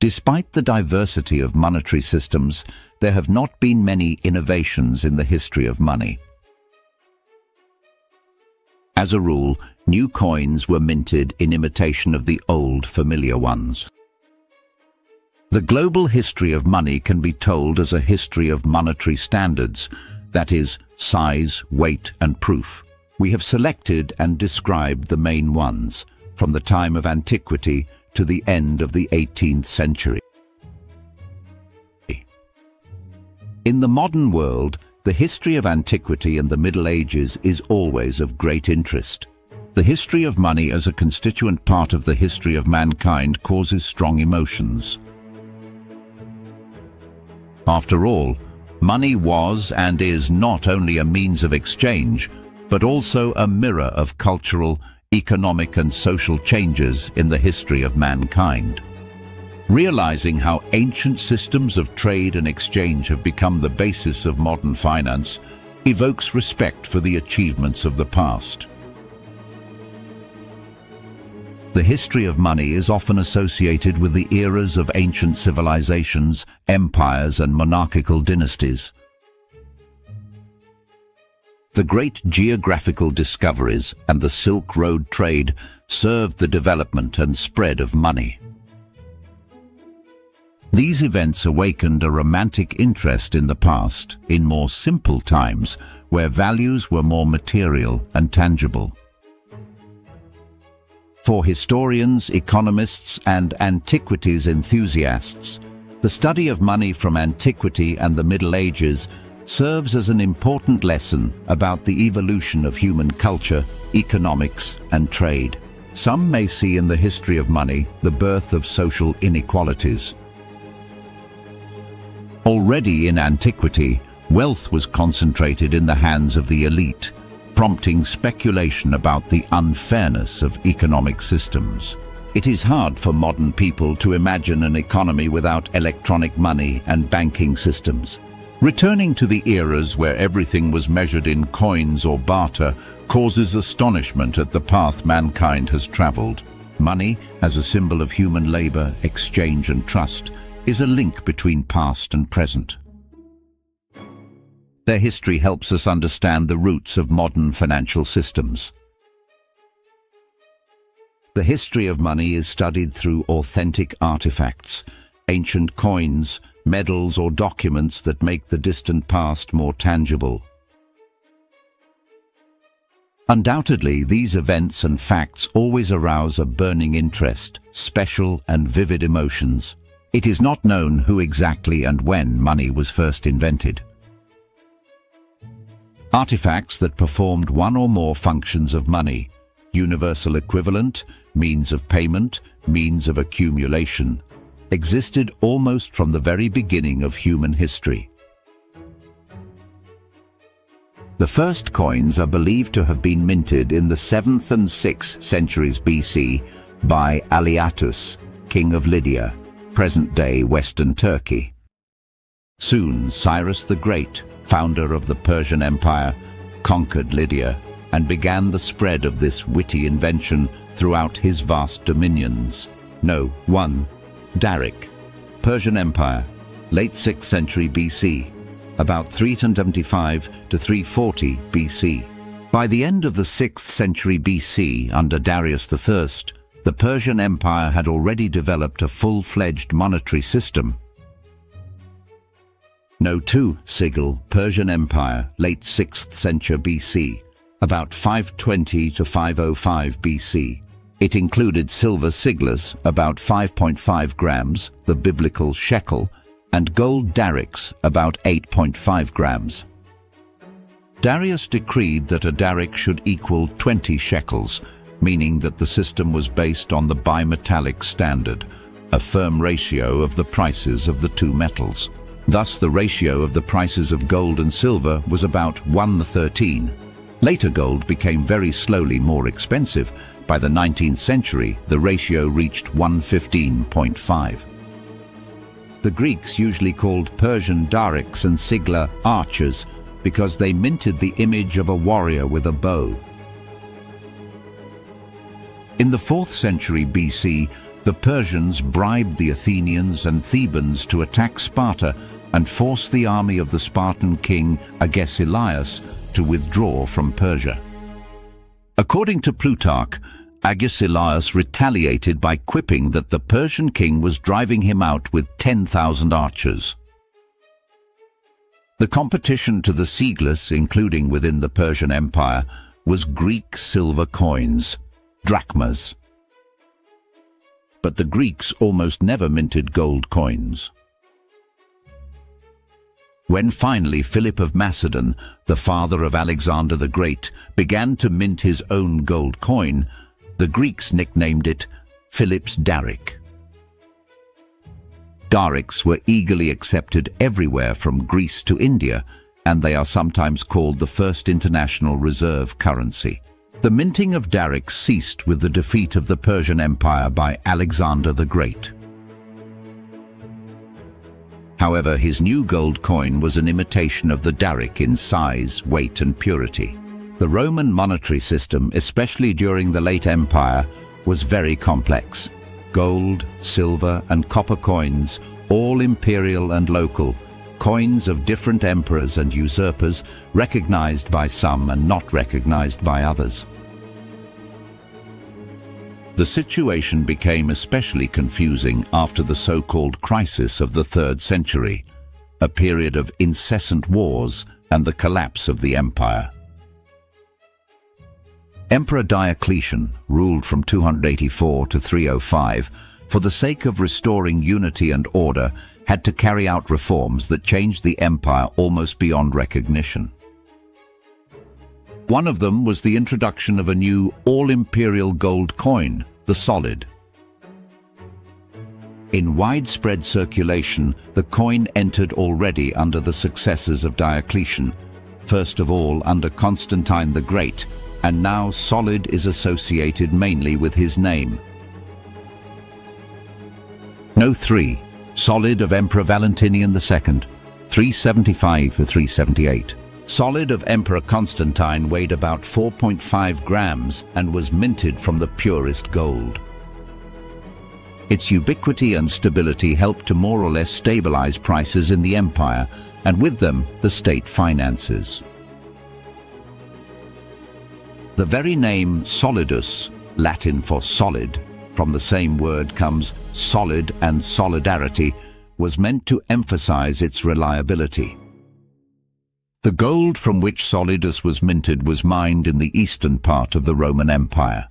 Despite the diversity of monetary systems, there have not been many innovations in the history of money. As a rule, new coins were minted in imitation of the old familiar ones. The global history of money can be told as a history of monetary standards, that is, size, weight, and proof. We have selected and described the main ones, from the time of antiquity to the end of the 18th century. In the modern world, the history of antiquity and the Middle Ages is always of great interest. The history of money as a constituent part of the history of mankind causes strong emotions. After all, money was and is not only a means of exchange, but also a mirror of cultural, economic and social changes in the history of mankind. Realizing how ancient systems of trade and exchange have become the basis of modern finance evokes respect for the achievements of the past. The history of money is often associated with the eras of ancient civilizations, empires and monarchical dynasties. The great geographical discoveries and the Silk Road trade served the development and spread of money. These events awakened a romantic interest in the past, in more simple times, where values were more material and tangible. For historians, economists, and antiquities enthusiasts, the study of money from antiquity and the Middle Ages serves as an important lesson about the evolution of human culture, economics, and trade. Some may see in the history of money the birth of social inequalities. Already in antiquity, wealth was concentrated in the hands of the elite, prompting speculation about the unfairness of economic systems. It is hard for modern people to imagine an economy without electronic money and banking systems. Returning to the eras where everything was measured in coins or barter causes astonishment at the path mankind has traveled. Money, as a symbol of human labor, exchange and trust, is a link between past and present. Their history helps us understand the roots of modern financial systems. The history of money is studied through authentic artifacts, ancient coins, medals or documents that make the distant past more tangible. Undoubtedly, these events and facts always arouse a burning interest, special and vivid emotions. It is not known who exactly and when money was first invented. Artifacts that performed one or more functions of money, universal equivalent, means of payment, means of accumulation, existed almost from the very beginning of human history. The first coins are believed to have been minted in the 7th and 6th centuries BC by Aliatus, king of Lydia, present-day Western Turkey. Soon, Cyrus the Great, founder of the Persian Empire, conquered Lydia and began the spread of this witty invention throughout his vast dominions. 1. Daric, Persian Empire, late 6th century BC, about 375 to 340 BC. By the end of the 6th century BC, under Darius I, the Persian Empire had already developed a full-fledged monetary system. 2. Sigil, Persian Empire, late 6th century BC, about 520 to 505 BC. It included silver siglars, about 5.5 grams, the biblical shekel, and gold darics, about 8.5 grams. Darius decreed that a daric should equal 20 shekels, meaning that the system was based on the bimetallic standard, a firm ratio of the prices of the two metals. Thus, the ratio of the prices of gold and silver was about 1:13. Later, gold became very slowly more expensive. By the 19th century, the ratio reached 1:15.5. The Greeks usually called Persian darics and sigla archers because they minted the image of a warrior with a bow. In the 4th century BC, The Persians bribed the Athenians and Thebans to attack Sparta and force the army of the Spartan king Agesilaus to withdraw from Persia. According to Plutarch, Agesilaus retaliated by quipping that the Persian king was driving him out with 10,000 archers. The competition to the Sieglers, including within the Persian Empire, was Greek silver coins, drachmas. But the Greeks almost never minted gold coins. When finally Philip of Macedon, the father of Alexander the Great, began to mint his own gold coin, the Greeks nicknamed it Philip's Daric. Darics were eagerly accepted everywhere from Greece to India, and they are sometimes called the first international reserve currency. The minting of Darics ceased with the defeat of the Persian Empire by Alexander the Great. However, his new gold coin was an imitation of the Daric in size, weight, and purity. The Roman monetary system, especially during the late Empire, was very complex. Gold, silver, and copper coins, all imperial and local, coins of different emperors and usurpers, recognized by some and not recognized by others. The situation became especially confusing after the so-called crisis of the 3rd century, a period of incessant wars and the collapse of the empire. Emperor Diocletian ruled from 284 to 305, for the sake of restoring unity and order, had to carry out reforms that changed the empire almost beyond recognition. One of them was the introduction of a new all-imperial gold coin, the solid. In widespread circulation, the coin entered already under the successors of Diocletian, first of all under Constantine the Great, and now solid is associated mainly with his name. No. 3. Solid of Emperor Valentinian II, 375 to 378. Solid of Emperor Constantine weighed about 4.5 grams and was minted from the purest gold. Its ubiquity and stability helped to more or less stabilize prices in the empire, and with them the state finances. The very name solidus, Latin for solid, from the same word comes solid and solidarity, was meant to emphasize its reliability. The gold from which solidus was minted was mined in the eastern part of the Roman Empire.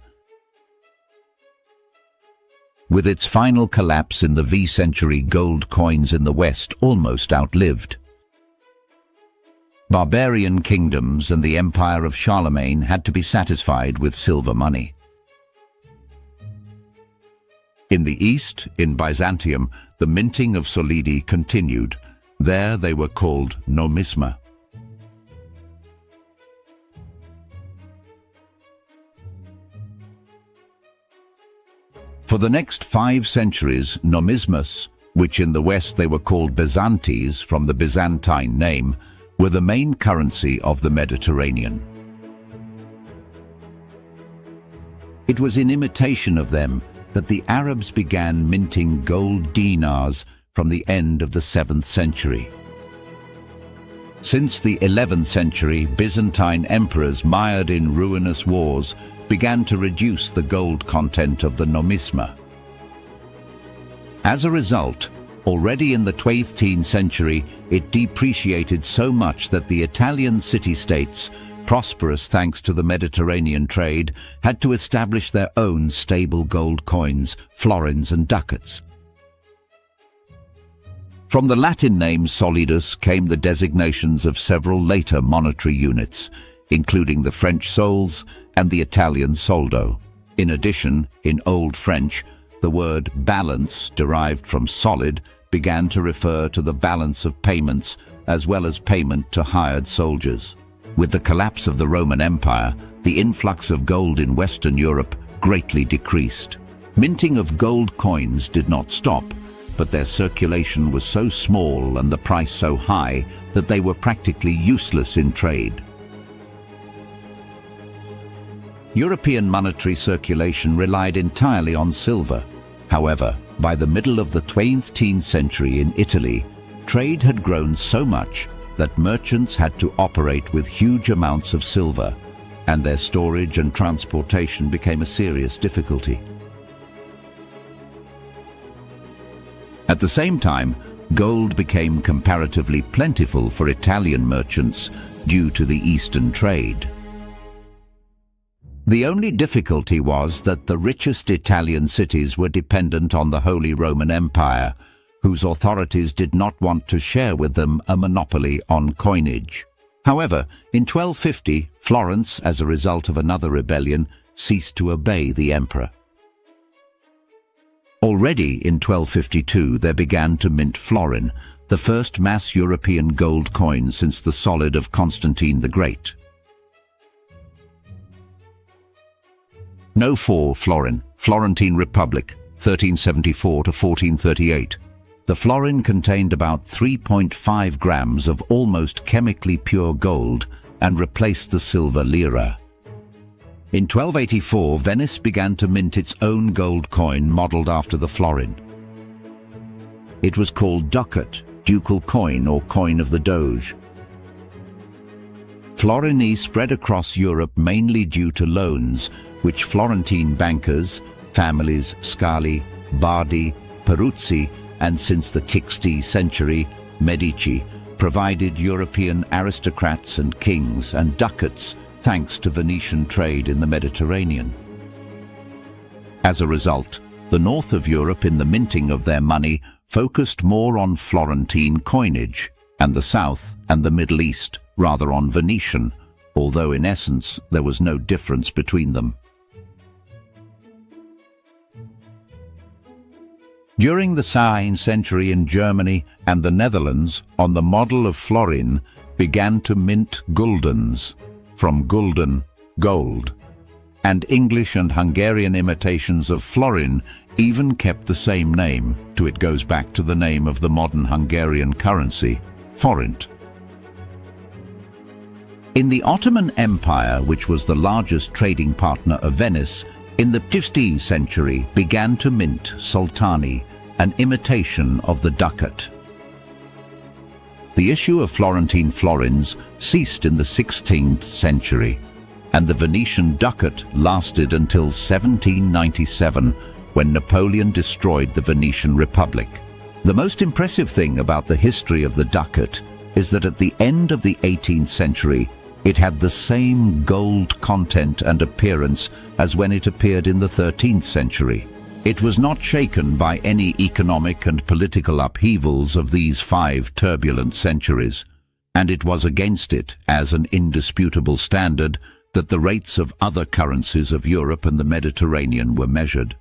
With its final collapse in the V-century, gold coins in the West almost outlived. Barbarian kingdoms and the empire of Charlemagne had to be satisfied with silver money. In the East, in Byzantium, the minting of solidi continued. There they were called nomisma. For the next 5 centuries, nomismas, which in the West they were called Byzantes from the Byzantine name, were the main currency of the Mediterranean. It was in imitation of them that the Arabs began minting gold dinars from the end of the 7th century. Since the 11th century, Byzantine emperors, mired in ruinous wars, began to reduce the gold content of the nomisma. As a result, already in the 12th century, it depreciated so much that the Italian city-states, prosperous thanks to the Mediterranean trade, had to establish their own stable gold coins, florins and ducats. From the Latin name solidus came the designations of several later monetary units, including the French sols and the Italian soldo. In addition, in Old French, the word balance, derived from solid, began to refer to the balance of payments as well as payment to hired soldiers. With the collapse of the Roman Empire, the influx of gold in Western Europe greatly decreased. Minting of gold coins did not stop, but their circulation was so small and the price so high that they were practically useless in trade. European monetary circulation relied entirely on silver. However, by the middle of the 20th century in Italy, trade had grown so much that merchants had to operate with huge amounts of silver, and their storage and transportation became a serious difficulty. At the same time, gold became comparatively plentiful for Italian merchants due to the Eastern trade. The only difficulty was that the richest Italian cities were dependent on the Holy Roman Empire, whose authorities did not want to share with them a monopoly on coinage. However, in 1250, Florence, as a result of another rebellion, ceased to obey the emperor. Already in 1252 there began to mint florin, the first mass European gold coin since the solid of Constantine the Great. No 4 florin, Florentine Republic, 1374 to 1438. The florin contained about 3.5 grams of almost chemically pure gold and replaced the silver lira. In 1284, Venice began to mint its own gold coin modelled after the florin. It was called ducat, ducal coin or coin of the Doge. Florini spread across Europe mainly due to loans, which Florentine bankers, families Scali, Bardi, Peruzzi, and since the 16th century, Medici, provided European aristocrats and kings and ducats thanks to Venetian trade in the Mediterranean. As a result, the north of Europe in the minting of their money focused more on Florentine coinage, and the south and the Middle East rather on Venetian, although in essence there was no difference between them. During the 16th century in Germany and the Netherlands, on the model of florin, began to mint guldens, from gulden, gold, and English and Hungarian imitations of florin even kept the same name, to it goes back to the name of the modern Hungarian currency, forint. In the Ottoman Empire, which was the largest trading partner of Venice, in the 15th century began to mint sultani, an imitation of the ducat. The issue of Florentine florins ceased in the 16th century, and the Venetian ducat lasted until 1797, when Napoleon destroyed the Venetian Republic. The most impressive thing about the history of the ducat is that at the end of the 18th century, it had the same gold content and appearance as when it appeared in the 13th century. It was not shaken by any economic and political upheavals of these 5 turbulent centuries, and it was against it, as an indisputable standard, that the rates of other currencies of Europe and the Mediterranean were measured.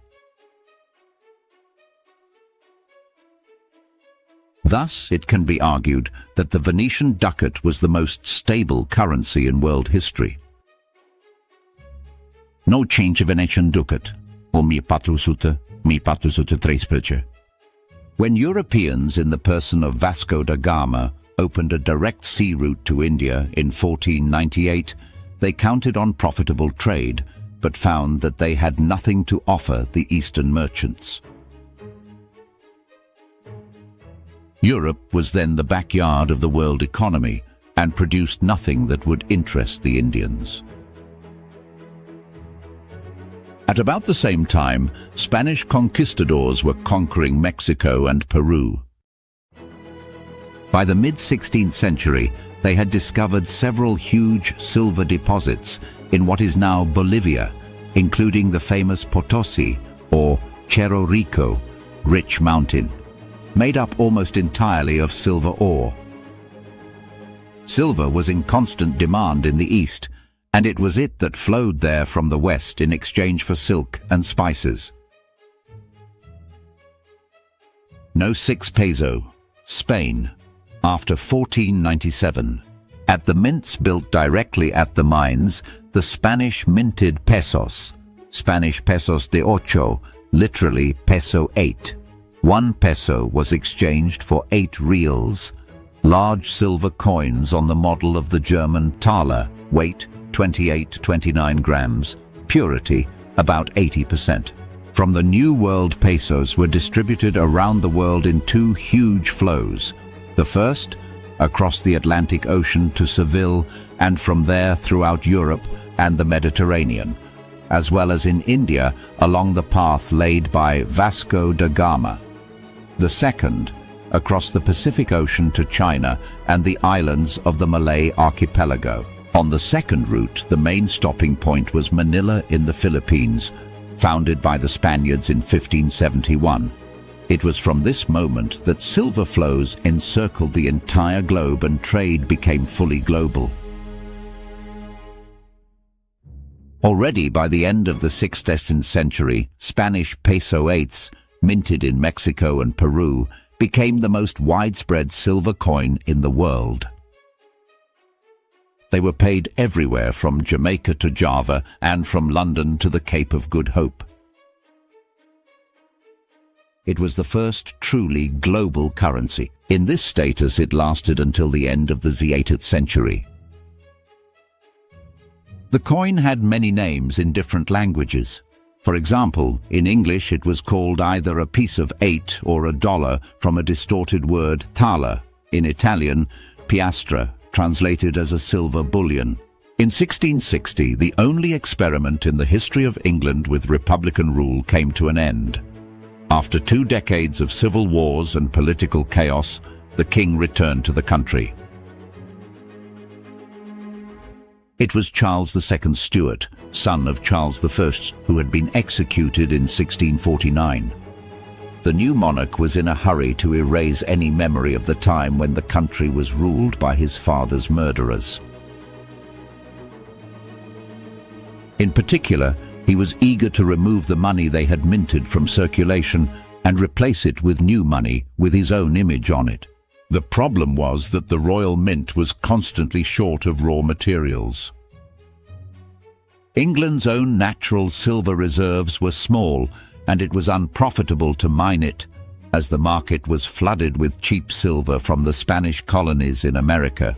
Thus, it can be argued that the Venetian ducat was the most stable currency in world history. No change Venetian ducat, o 1413. When Europeans in the person of Vasco da Gama opened a direct sea route to India in 1498, they counted on profitable trade, but found that they had nothing to offer the Eastern merchants. Europe was then the backyard of the world economy and produced nothing that would interest the Indians. At about the same time, Spanish conquistadors were conquering Mexico and Peru. By the mid-16th century, they had discovered several huge silver deposits in what is now Bolivia, including the famous Potosi, or Cerro Rico, rich mountain, made up almost entirely of silver ore. Silver was in constant demand in the East, and it was it that flowed there from the West in exchange for silk and spices. No 6 peso, Spain, after 1497. At the mints built directly at the mines, the Spanish minted pesos, Spanish pesos de ocho, literally peso 8. 1 peso was exchanged for 8 reals, large silver coins on the model of the German thaler, weight 28 to 29 grams, purity about 80%. from the New World pesos were distributed around the world in two huge flows. The first, across the Atlantic Ocean to Seville, and from there throughout Europe and the Mediterranean, as well as in India along the path laid by Vasco da Gama. The second, across the Pacific Ocean to China and the islands of the Malay archipelago. On the second route, the main stopping point was Manila in the Philippines, founded by the Spaniards in 1571. It was from this moment that silver flows encircled the entire globe and trade became fully global. Already by the end of the 16th century, Spanish peso eighths, minted in Mexico and Peru, became the most widespread silver coin in the world. They were paid everywhere from Jamaica to Java and from London to the Cape of Good Hope. It was the first truly global currency. In this status it lasted until the end of the 18th century. The coin had many names in different languages. For example, in English it was called either a piece of 8 or a dollar from a distorted word thala, in Italian piastra, translated as a silver bullion. In 1660, the only experiment in the history of England with republican rule came to an end. After 2 decades of civil wars and political chaos, the king returned to the country. It was Charles II Stuart, son of Charles I, who had been executed in 1649. The new monarch was in a hurry to erase any memory of the time when the country was ruled by his father's murderers. In particular, he was eager to remove the money they had minted from circulation and replace it with new money with his own image on it. The problem was that the Royal Mint was constantly short of raw materials. England's own natural silver reserves were small, and it was unprofitable to mine it, as the market was flooded with cheap silver from the Spanish colonies in America.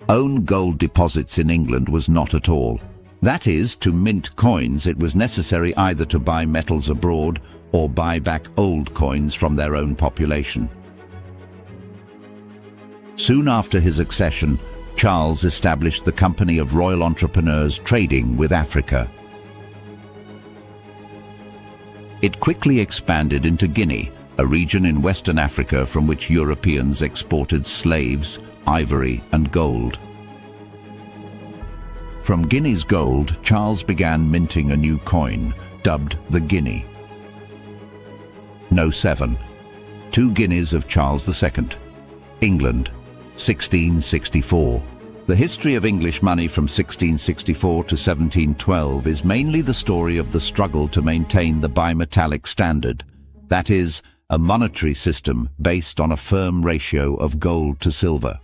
Own gold deposits in England was not at all. That is, to mint coins it was necessary either to buy metals abroad or buy back old coins from their own population. Soon after his accession, Charles established the Company of Royal Entrepreneurs trading with Africa. It quickly expanded into Guinea, a region in Western Africa from which Europeans exported slaves, ivory, and gold. From Guinea's gold, Charles began minting a new coin, dubbed the guinea. No. 7. 2 guineas of Charles II. England, 1664. The history of English money from 1664 to 1712 is mainly the story of the struggle to maintain the bimetallic standard, that is, a monetary system based on a firm ratio of gold to silver.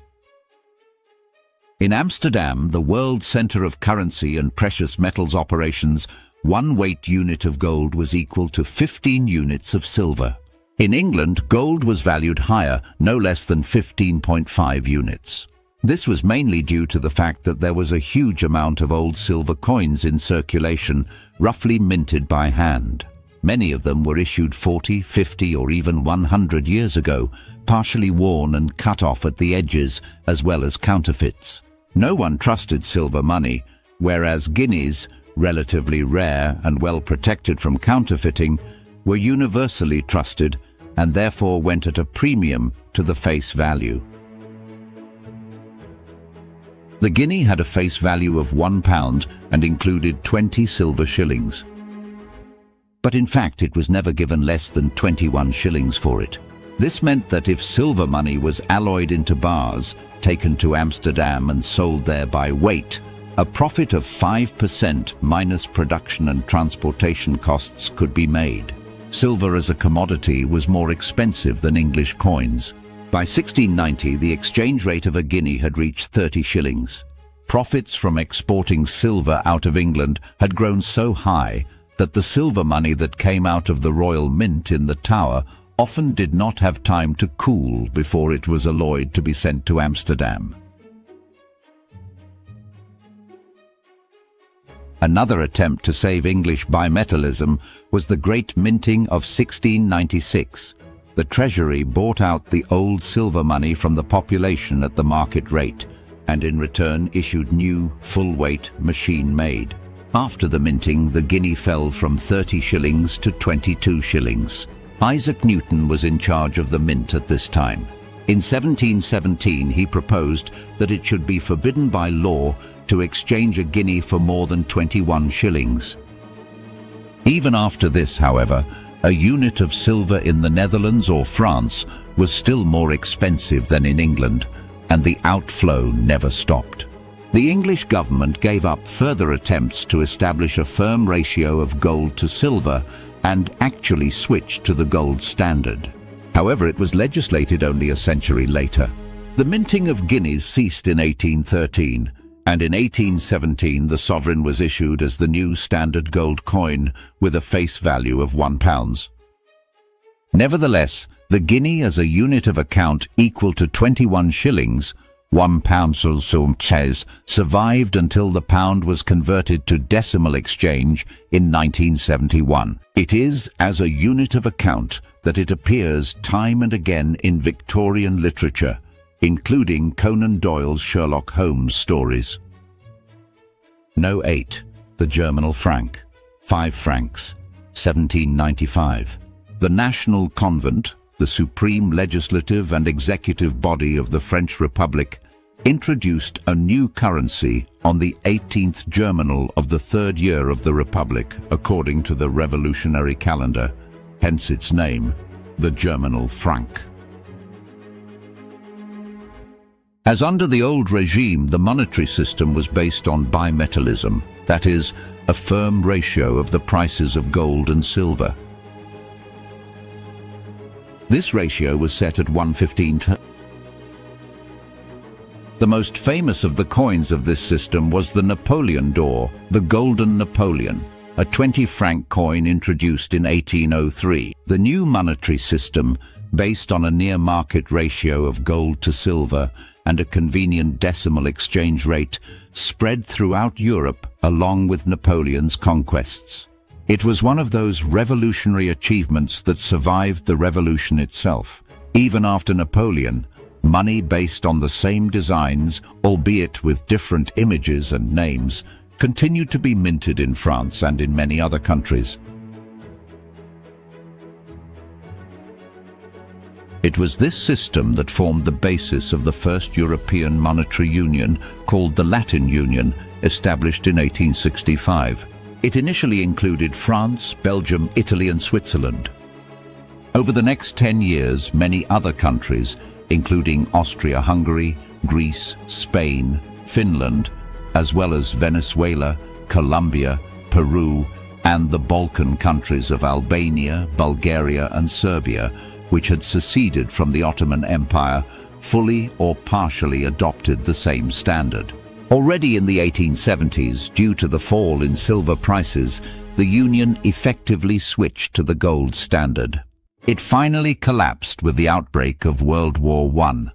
In Amsterdam, the world center of currency and precious metals operations, 1 weight unit of gold was equal to 15 units of silver. In England, gold was valued higher, no less than 15.5 units. This was mainly due to the fact that there was a huge amount of old silver coins in circulation, roughly minted by hand. Many of them were issued 40, 50, or even 100 years ago, partially worn and cut off at the edges, as well as counterfeits. No one trusted silver money, whereas guineas, relatively rare and well protected from counterfeiting, were universally trusted and therefore went at a premium to the face value. The guinea had a face value of £1 and included 20 silver shillings. But in fact it was never given less than 21 shillings for it. This meant that if silver money was alloyed into bars, taken to Amsterdam and sold there by weight, a profit of 5% minus production and transportation costs could be made. Silver as a commodity was more expensive than English coins. By 1690, the exchange rate of a guinea had reached 30 shillings. Profits from exporting silver out of England had grown so high that the silver money that came out of the Royal Mint in the Tower often did not have time to cool before it was alloyed to be sent to Amsterdam. Another attempt to save English bimetallism was the Great Minting of 1696. The Treasury bought out the old silver money from the population at the market rate, and in return issued new, full-weight, machine-made. After the minting, the guinea fell from 30 shillings to 22 shillings. Isaac Newton was in charge of the mint at this time. In 1717, he proposed that it should be forbidden by law to exchange a guinea for more than 21 shillings. Even after this, however, a unit of silver in the Netherlands or France was still more expensive than in England, and the outflow never stopped. The English government gave up further attempts to establish a firm ratio of gold to silver and actually switched to the gold standard. However, it was legislated only a century later. The minting of guineas ceased in 1813, and in 1817 the sovereign was issued as the new standard gold coin with a face value of £1. Nevertheless, the guinea as a unit of account equal to 21 shillings, £1 survived until the pound was converted to decimal exchange in 1971. It is as a unit of account that it appears time and again in Victorian literature, including Conan Doyle's Sherlock Holmes stories. No. 8. The Germinal franc, 5 francs, 1795. The National Convent, the supreme legislative and executive body of the French Republic, introduced a new currency on the 18th Germinal of the third year of the Republic, according to the revolutionary calendar, hence its name, the Germinal franc. As under the old regime, the monetary system was based on bimetallism, that is, a firm ratio of the prices of gold and silver. This ratio was set at 1:15 to. The most famous of the coins of this system was the Napoleon d'Or, the Golden Napoleon, a 20-franc coin introduced in 1803. The new monetary system, based on a near-market ratio of gold to silver and a convenient decimal exchange rate, spread throughout Europe along with Napoleon's conquests. It was one of those revolutionary achievements that survived the revolution itself. Even after Napoleon, money based on the same designs, albeit with different images and names, continued to be minted in France and in many other countries. It was this system that formed the basis of the first European monetary union, called the Latin Union, established in 1865. It initially included France, Belgium, Italy and Switzerland. Over the next 10 years, many other countries, including Austria-Hungary, Greece, Spain, Finland, as well as Venezuela, Colombia, Peru, and the Balkan countries of Albania, Bulgaria and Serbia, which had seceded from the Ottoman Empire, fully or partially adopted the same standard. Already in the 1870s, due to the fall in silver prices, the Union effectively switched to the gold standard. It finally collapsed with the outbreak of World War I.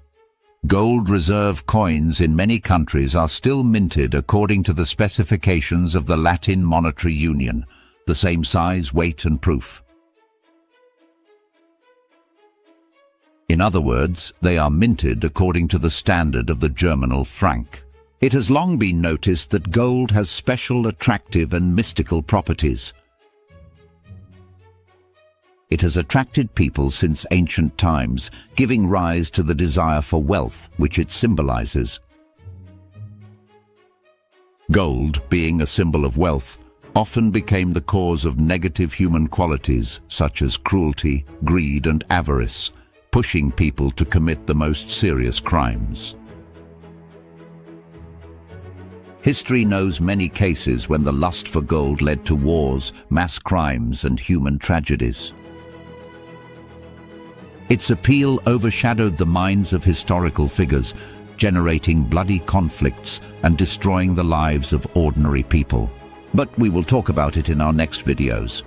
Gold reserve coins in many countries are still minted according to the specifications of the Latin Monetary Union, the same size, weight and proof. In other words, they are minted according to the standard of the Germinal franc. It has long been noticed that gold has special attractive and mystical properties. It has attracted people since ancient times, giving rise to the desire for wealth, which it symbolizes. Gold, being a symbol of wealth, often became the cause of negative human qualities such as cruelty, greed and avarice, pushing people to commit the most serious crimes. History knows many cases when the lust for gold led to wars, mass crimes and human tragedies. Its appeal overshadowed the minds of historical figures, generating bloody conflicts and destroying the lives of ordinary people. But we will talk about it in our next videos.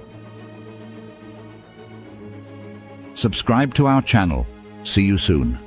Subscribe to our channel. See you soon.